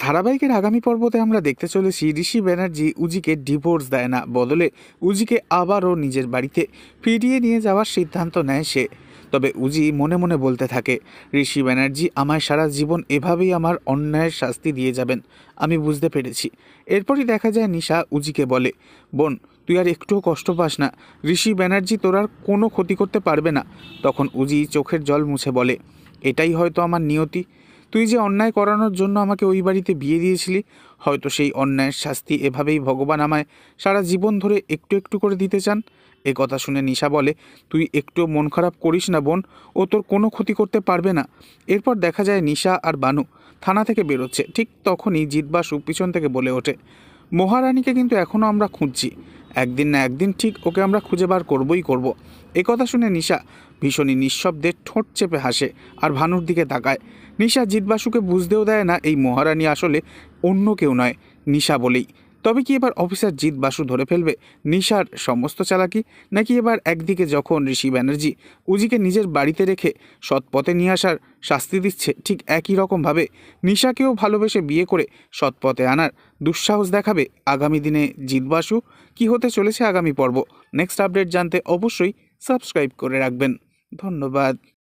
ধারাবাহিকের আগামী পর্বতে আমরা দেখতে চলেছি ঋষি ব্যানার্জি উজিকে ডিভোর্স দেয় না, বদলে উজিকে আবারও নিজের বাড়িতে ফিরিয়ে নিয়ে যাওয়ার সিদ্ধান্ত নেয় সে। তবে উজি মনে মনে বলতে থাকে, ঋষি ব্যানার্জি আমায় সারা জীবন এভাবেই আমার অন্যায়ের শাস্তি দিয়ে যাবেন, আমি বুঝতে পেরেছি। এরপরই দেখা যায় নিশা উজিকে বলে, বোন তুই আর একটুও কষ্ট পাস না, ঋষি ব্যানার্জি তোর আর কোনো ক্ষতি করতে পারবে না। তখন উজি চোখের জল মুছে বলে, এটাই হয়তো আমার নিয়তি। তুই যে অন্যায় করানোর জন্য আমাকে ওই বাড়িতে বিয়ে দিয়েছিলি, হয়তো সেই অন্যায়ের শাস্তি এভাবেই ভগবান আমায় সারা জীবন ধরে একটু একটু করে দিতে চান। এ কথা শুনে নিশা বলে, তুই একটুও মন খারাপ করিস না বোন, ও তোর কোনো ক্ষতি করতে পারবে না। এরপর দেখা যায় নিশা আর বানু থানা থেকে বেরোচ্ছে। ঠিক তখনই জিতবাসু পিছন থেকে বলে ওঠে, মহারানীকে কিন্তু এখনও আমরা খুঁজছি, একদিন না একদিন ঠিক ওকে আমরা খুঁজে বার করবই করব। এ কথা শুনে নিশা ভীষণই নিঃশব্দে ঠোঁট চেপে হাসে আর ভানুর দিকে তাকায়। নিশা জিতবাসুকে বুঝতেও দেয় না এই মহারানী আসলে অন্য কেউ নয়, নিশা বলেই। তবে কি এবার অফিসার জিতবাসু ধরে ফেলবে নিশার সমস্ত চালাকি, নাকি এবার একদিকে যখন ঋষি ব্যানার্জি উজিকে নিজের বাড়িতে রেখে সৎপথে নিয়ে আসার শাস্তি দিচ্ছে, ঠিক একই রকমভাবে নিশাকেও ভালোবেসে বিয়ে করে সৎপথে আনার দুঃসাহস দেখাবে আগামী দিনে জিতবাসু? কি হতে চলেছে আগামী পর্ব? নেক্সট আপডেট জানতে অবশ্যই সাবস্ক্রাইব করে রাখবেন। ধন্যবাদ।